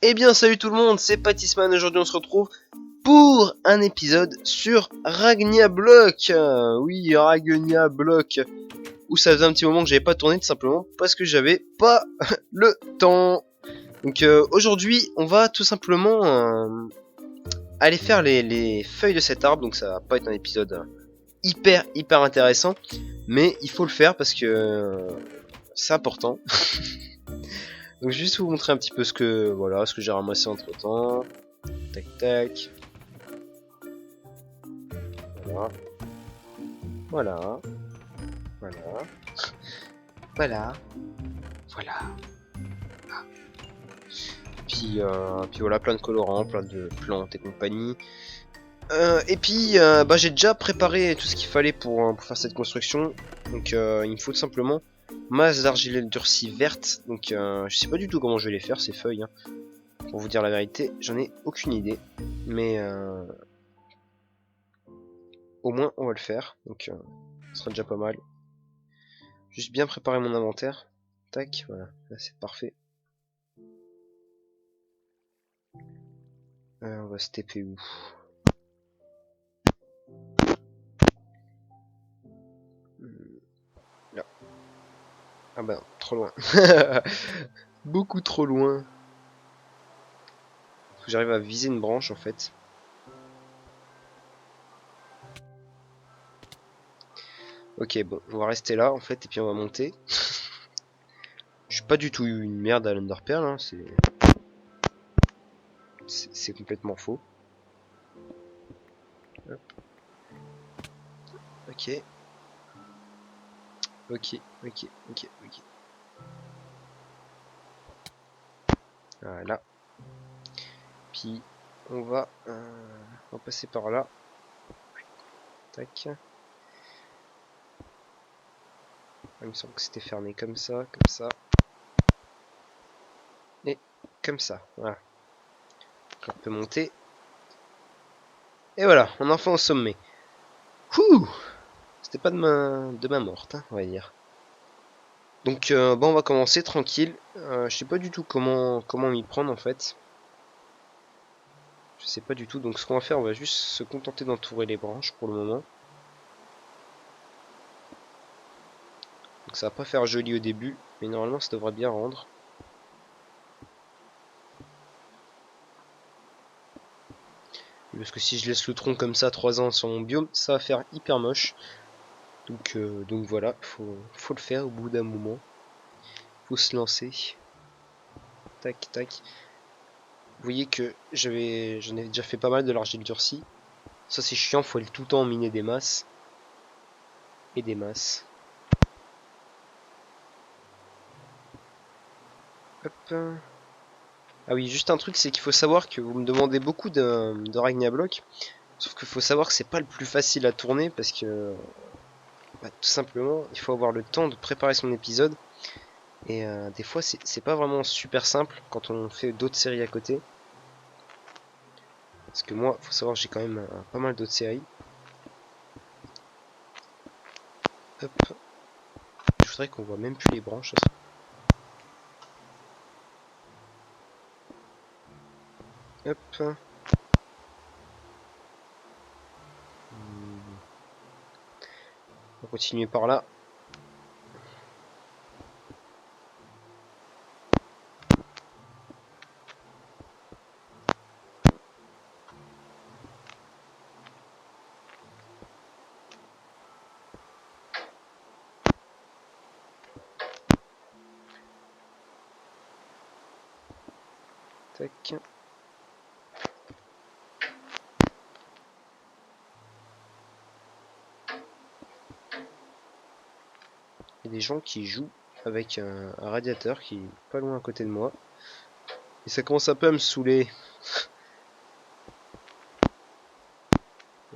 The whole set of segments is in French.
Eh bien salut tout le monde, c'est Pattisman. Aujourd'hui on se retrouve pour un épisode sur Ragnia Block. Oui, Ragnia Block. Où ça faisait un petit moment que j'avais pas tourné tout simplement parce que j'avais pas le temps. Donc aujourd'hui on va tout simplement aller faire les feuilles de cet arbre. Donc ça va pas être un épisode hyper intéressant. Mais il faut le faire parce que c'est important. Donc je vais juste vous montrer un petit peu ce que j'ai ramassé entre temps. Tac tac. Voilà. Voilà. Voilà. Voilà. Voilà. Puis voilà, plein de colorants, plein de plantes et compagnie. Et puis j'ai déjà préparé tout ce qu'il fallait pour faire cette construction. Donc il me faut tout simplement masse d'argile durcie verte. Donc je sais pas du tout comment je vais les faire ces feuilles. Hein. Pour vous dire la vérité, j'en ai aucune idée. Mais au moins on va le faire. Donc ce sera déjà pas mal. Juste bien préparer mon inventaire. Tac, voilà, là c'est parfait. On va se TP où? Là. Ah bah non, trop loin. Beaucoup trop loin. Faut que j'arrive à viser une branche en fait. Ok, bon, on va rester là en fait et puis on va monter. Je suis pas du tout une merde à l'Underpearl, hein, c'est complètement faux. Hop. Ok. Ok. Voilà. Puis on va passer par là. Tac. Il me semble que c'était fermé comme ça. Et comme ça. Voilà. On peut monter. Et voilà, on est enfin au sommet. Ouh, c'était pas de main morte, hein, on va dire. Donc on va commencer tranquille. Je sais pas du tout comment m'y prendre en fait. Je sais pas du tout. Donc ce qu'on va faire, on va juste se contenter d'entourer les branches pour le moment. Donc ça va pas faire joli au début, mais normalement ça devrait bien rendre. Parce que si je laisse le tronc comme ça 3 ans sur mon biome, ça va faire hyper moche. Donc voilà, faut le faire au bout d'un moment. Faut se lancer. Tac tac. Vous voyez que j'en ai déjà fait pas mal de l'argile durcie. Ça c'est chiant, faut aller tout le temps miner des masses. Et des masses. Hop. Ah oui, juste un truc, c'est qu'il faut savoir que vous me demandez beaucoup de Ragnia Block. Sauf qu'il faut savoir que c'est pas le plus facile à tourner parce que tout simplement, il faut avoir le temps de préparer son épisode. Et des fois, c'est pas vraiment super simple quand on fait d'autres séries à côté. Parce que moi, faut savoir que j'ai quand même pas mal d'autres séries. Hop. Je voudrais qu'on voit même plus les branches. Hop. On va continuer par là. Tac. Il y a des gens qui jouent avec un radiateur qui est pas loin à côté de moi. Et ça commence un peu à me saouler.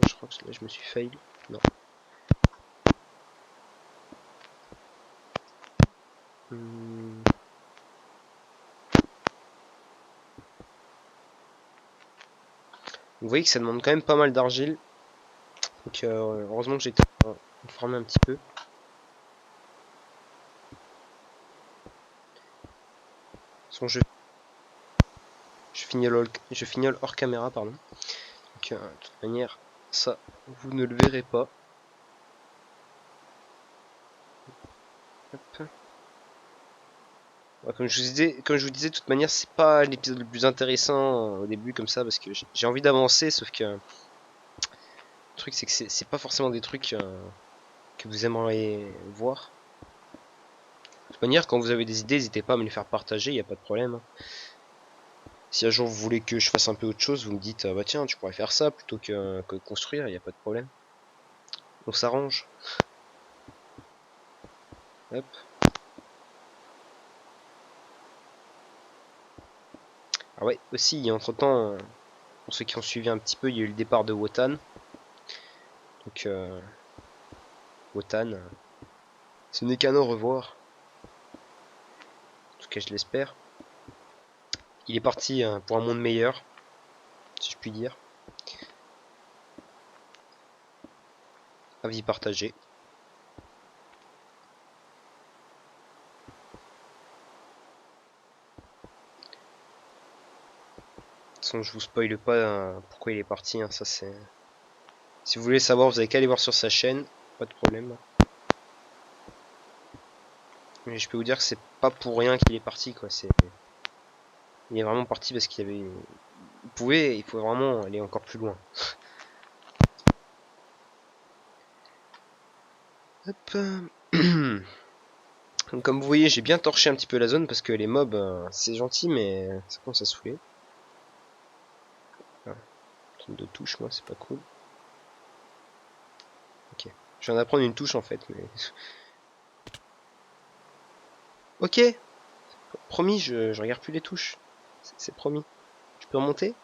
Je crois que là je me suis fail. Non. Vous voyez que ça demande quand même pas mal d'argile. Donc heureusement que j'ai été informé un petit peu. Son jeu. je fignole hors caméra, pardon. Donc, de toute manière, ça, vous ne le verrez pas. Hop. Ouais, comme je vous disais, de toute manière, c'est pas l'épisode le plus intéressant au début comme ça, parce que j'ai envie d'avancer, sauf que le truc c'est que c'est pas forcément des trucs que vous aimeriez voir. De toute manière, quand vous avez des idées, n'hésitez pas à me les faire partager, il n'y a pas de problème. Si un jour vous voulez que je fasse un peu autre chose, vous me dites bah tiens, tu pourrais faire ça plutôt que construire, il n'y a pas de problème. On s'arrange. Hop. Ah ouais, aussi, entre temps, pour ceux qui ont suivi un petit peu, il y a eu le départ de Wotan. Donc, Wotan, ce n'est qu'un au revoir. En tout cas, je l'espère. Il est parti pour un monde meilleur, si je puis dire. Avis partagé. De toute façon, je vous spoile pas pourquoi il est parti. Hein, ça c'est. Si vous voulez savoir, vous avez qu'à aller voir sur sa chaîne. Pas de problème. Mais je peux vous dire que c'est pas pour rien qu'il est parti, quoi. Il est vraiment parti parce qu'il y avait. Il faut vraiment aller encore plus loin. Hop. Donc, comme vous voyez, j'ai bien torché un petit peu la zone parce que les mobs, c'est gentil, mais ça commence à saouler. Ah, de touche, moi, c'est pas cool. Ok. Je viens d'apprendre une touche en fait, mais. Ok. Promis, je regarde plus les touches. C'est promis. Je peux remonter?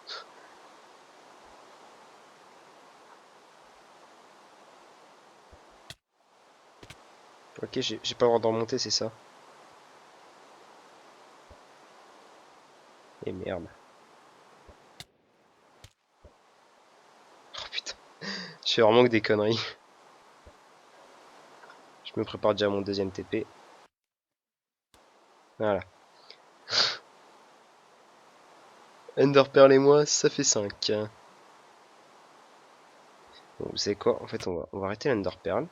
Ok, j'ai pas le droit de remonter, c'est ça. Et merde. Oh putain. Je fais vraiment que des conneries. Je me prépare déjà à mon deuxième TP. Voilà. Enderpearl et moi, ça fait 5. Bon, vous savez quoi? En fait, on va arrêter l'Enderpearl.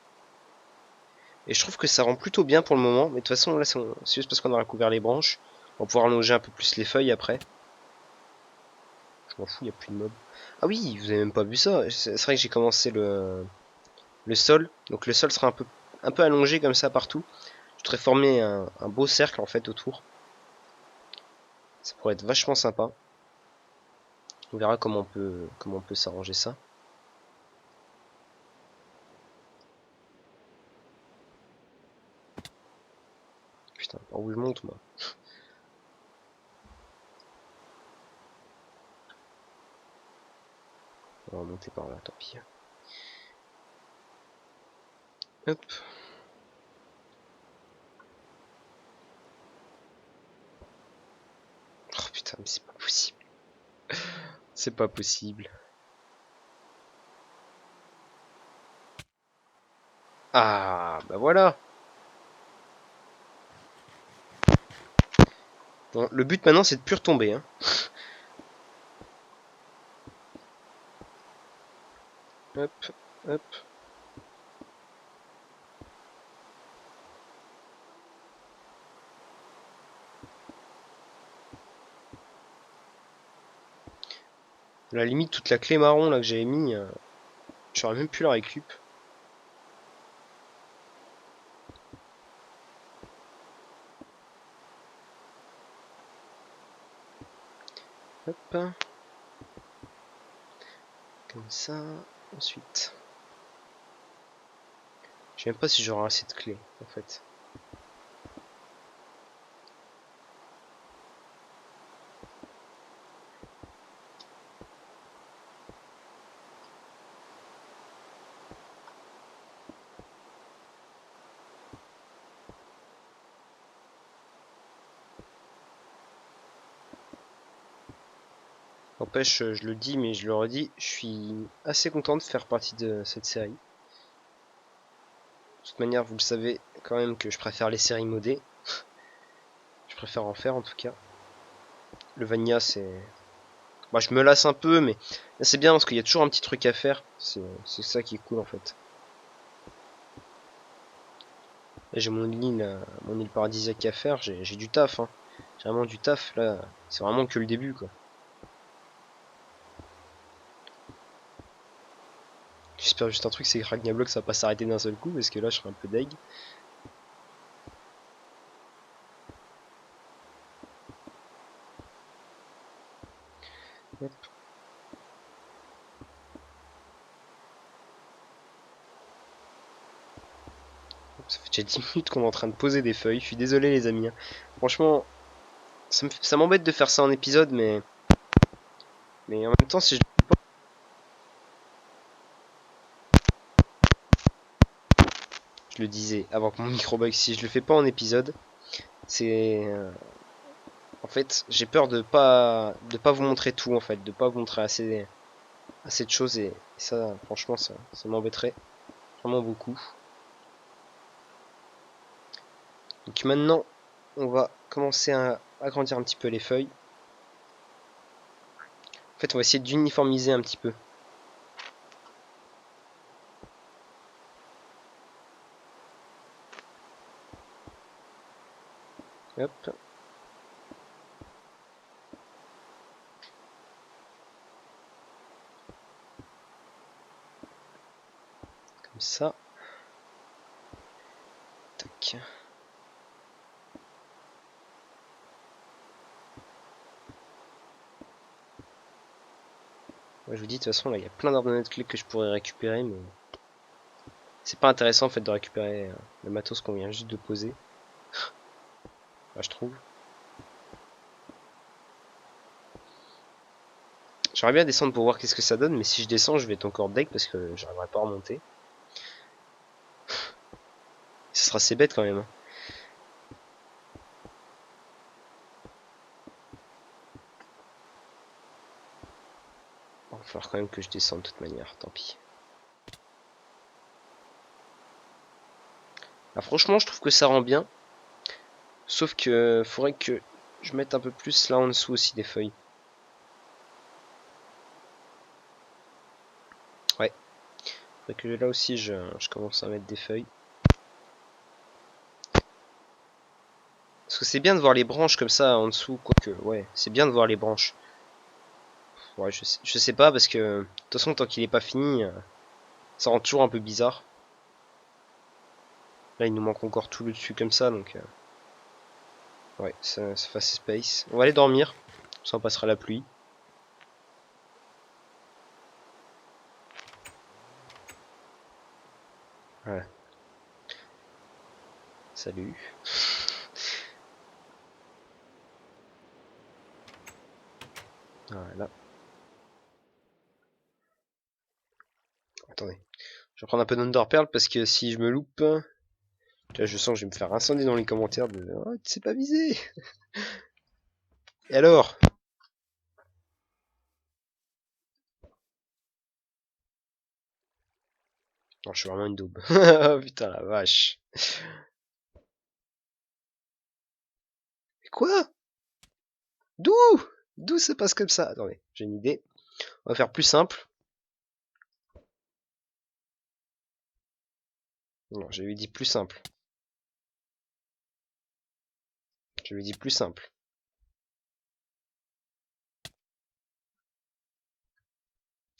Et je trouve que ça rend plutôt bien pour le moment. Mais de toute façon, là, c'est juste parce qu'on aura couvert les branches. On va pouvoir allonger un peu plus les feuilles après. Je m'en fous, il n'y a plus de mobs. Ah oui, vous avez même pas vu ça. C'est vrai que j'ai commencé le sol. Donc le sol sera un peu allongé comme ça partout. Je voudrais former un beau cercle en fait autour. Ça pourrait être vachement sympa. On verra comment on peut s'arranger ça. Putain, par où je monte moi? On va monter par là, tant pis. Hop. Oh putain, mais c'est pas possible. C'est pas possible. Ah, bah voilà. Bon, le but maintenant c'est de plus retomber. Hein. Hop, hop. À la limite, toute la clé marron là que j'avais mis, j'aurais même pu la récup. Hop. Comme ça. Ensuite. Je sais même pas si j'aurai assez de clés en fait. N'empêche, je le dis, mais je le redis, je suis assez content de faire partie de cette série. De toute manière, vous le savez quand même que je préfère les séries modées. Je préfère en faire en tout cas. Le Vanilla, c'est Bah, je me lasse un peu, mais là, c'est bien parce qu'il y a toujours un petit truc à faire. C'est ça qui est cool en fait. Là, j'ai mon île paradisiaque à faire. J'ai du taf, hein. J'ai vraiment du taf là. C'est vraiment que le début, quoi. J'espère juste un truc, c'est que Ragnarok ça va pas s'arrêter d'un seul coup, parce que là, je serais un peu deg. Hop. Ça fait déjà 10 minutes qu'on est en train de poser des feuilles. Je suis désolé, les amis, hein. Franchement, ça m'embête de faire ça en épisode, mais en même temps, si je le disais avant que mon micro bug, si je le fais pas en épisode, c'est en fait, j'ai peur de pas vous montrer tout en fait, de pas vous montrer assez de choses et ça franchement ça m'embêterait vraiment beaucoup. Donc maintenant, on va commencer à agrandir un petit peu les feuilles. En fait, on va essayer d'uniformiser un petit peu. Hop. Comme ça. Tac. Ouais, je vous dis, de toute façon, là, il y a plein d'ordonnancles clés que je pourrais récupérer, mais c'est pas intéressant en fait de récupérer le matos qu'on vient juste de poser. Là, je trouve. J'aimerais bien descendre pour voir qu'est-ce que ça donne, mais si je descends, je vais être encore deck parce que j'arriverai pas à remonter. Ce sera assez bête quand même, hein. Bon, il va falloir quand même que je descende de toute manière, tant pis. Ah, franchement, je trouve que ça rend bien. Sauf que faudrait que je mette un peu plus là en dessous aussi des feuilles. Ouais, faudrait que là aussi je commence à mettre des feuilles. Parce que c'est bien de voir les branches comme ça en dessous, quoique, ouais, c'est bien de voir les branches. Ouais, je sais pas parce que de toute façon, tant qu'il est pas fini, ça rend toujours un peu bizarre. Là, il nous manque encore tout le dessus comme ça, donc ouais, ça fasse space. On va aller dormir, ça on passera la pluie. Voilà, salut. Voilà. Attendez, je vais prendre un peu d'Underpearl parce que si je me loupe, là je sens que je vais me faire incendier dans les commentaires de oh, tu sais pas viser. Et alors? Non, je suis vraiment une daube. Putain la vache. Mais quoi? D'où? D'où ça passe comme ça? Attendez, j'ai une idée. On va faire plus simple. Non, j'ai lui dit plus simple. Je lui dis plus simple.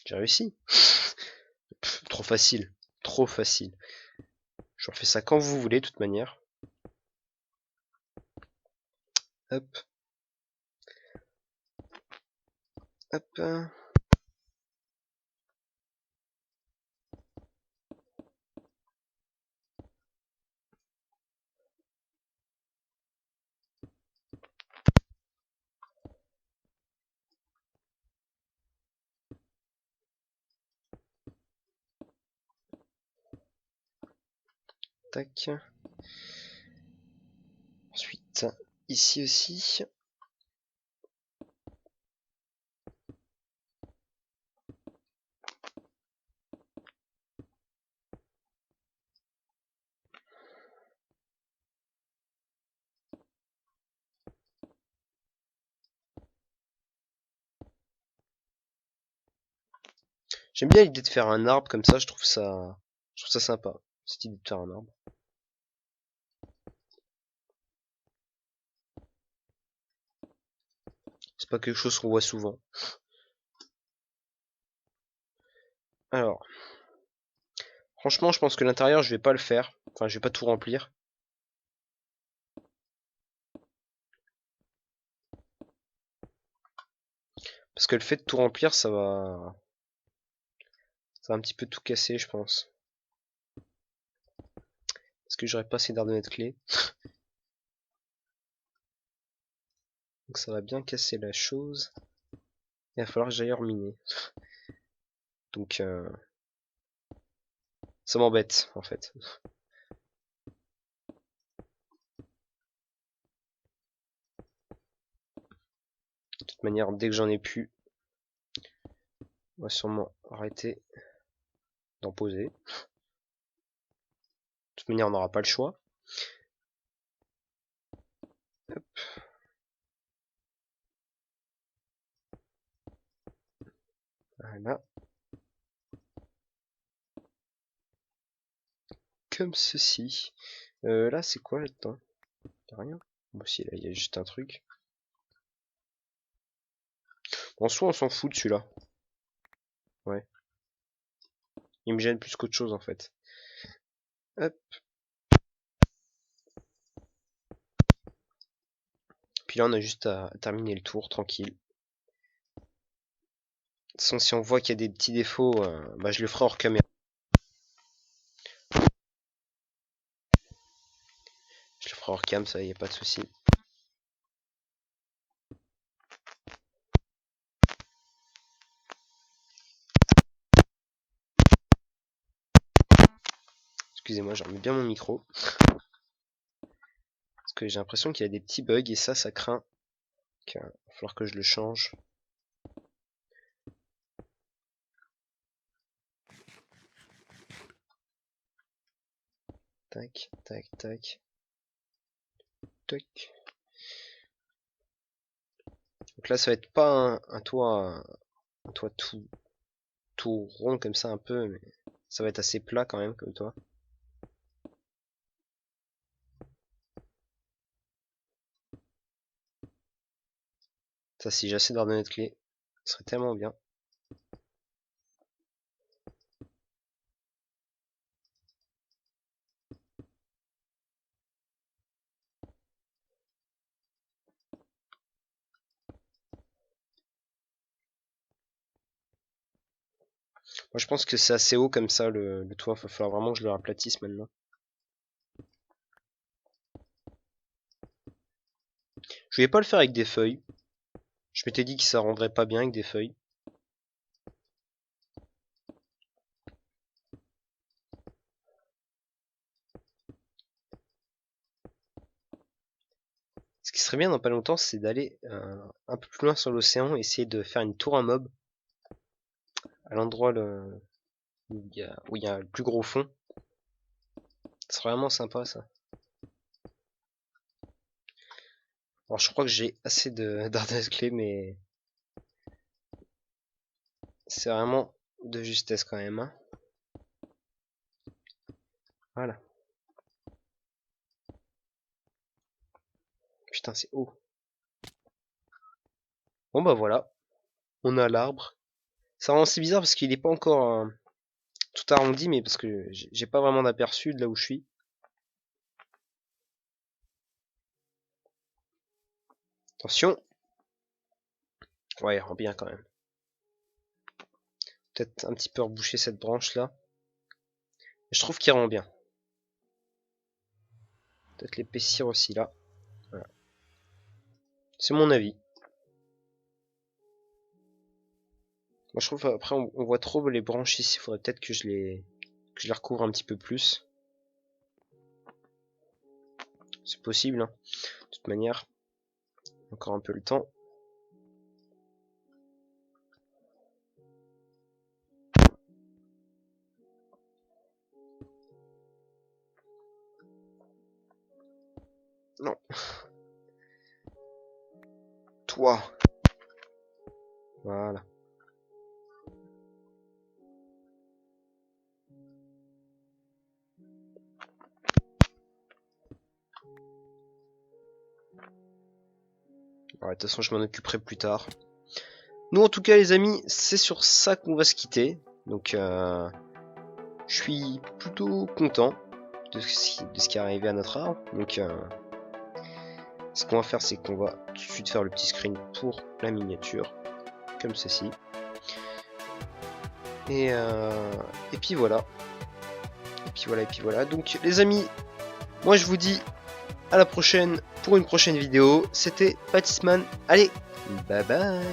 J'ai réussi. Pff, trop facile. Trop facile. Je refais ça quand vous voulez, de toute manière. Hop. Hop. Tac. Ensuite, ici aussi. J'aime bien l'idée de faire un arbre comme ça, je trouve ça sympa, cette idée de faire un arbre. C'est pas quelque chose qu'on voit souvent. Alors, franchement, je pense que l'intérieur, je vais pas le faire. Enfin, je vais pas tout remplir. Parce que le fait de tout remplir, ça va un petit peu tout casser, je pense. Parce que j'aurais pas assez d'ardennettes clés. Donc ça va bien casser la chose. Il va falloir que j'aille reminer. Donc ça m'embête en fait. De toute manière, dès que j'en ai plus, on va sûrement arrêter d'en poser. De toute manière, on n'aura pas le choix. Hop. Voilà. Comme ceci. Là, c'est quoi là-dedans? Y'a rien. Bon, si, là, il y a juste un truc. En soi, on s'en fout de celui-là. Ouais. Il me gêne plus qu'autre chose en fait. Hop. Puis là, on a juste à terminer le tour, tranquille. De toute façon, si on voit qu'il y a des petits défauts, bah, je le ferai hors caméra. Je le ferai hors cam, ça, y a pas de souci. Excusez-moi, je remets bien mon micro. Parce que j'ai l'impression qu'il y a des petits bugs et ça craint. Il va falloir que je le change. Tac, tac, tac. Tac. Donc là, ça va être pas un toit tout rond comme ça un peu, mais ça va être assez plat quand même comme toit. Ça, si j'ai assez d'ordonnettes clés, ce serait tellement bien. Moi, je pense que c'est assez haut comme ça le toit. Il va falloir vraiment que je le raplatisse maintenant. Je vais pas le faire avec des feuilles. Je m'étais dit que ça rendrait pas bien avec des feuilles. Ce qui serait bien dans pas longtemps, c'est d'aller un peu plus loin sur l'océan et essayer de faire une tour à mob à l'endroit où il y a le plus gros fond. Ce serait vraiment sympa ça. Alors je crois que j'ai assez d'ardoises clés, mais c'est vraiment de justesse quand même. Hein. Voilà. Putain, c'est haut. Bon bah voilà, on a l'arbre. Ça rend assez bizarre parce qu'il est pas encore tout arrondi, mais parce que j'ai pas vraiment d'aperçu de là où je suis. Attention. Ouais, il rend bien quand même. Peut-être un petit peu reboucher cette branche là. Je trouve qu'il rend bien. Peut-être l'épaissir aussi là. Voilà. C'est mon avis. Moi je trouve après on voit trop les branches ici. Il faudrait peut-être que je les recouvre un petit peu plus. C'est possible. Hein. De toute manière, encore un peu le temps. Non. Toi. Voilà. De toute façon, je m'en occuperai plus tard. Nous, en tout cas, les amis, c'est sur ça qu'on va se quitter. Donc, je suis plutôt content de ce qui est arrivé à notre arbre. Donc, ce qu'on va faire, c'est qu'on va tout de suite faire le petit screen pour la miniature, comme ceci. Et puis voilà. Et puis voilà. Donc, les amis, moi, je vous dis à la prochaine pour une prochaine vidéo. C'était Patisman. Allez, bye bye.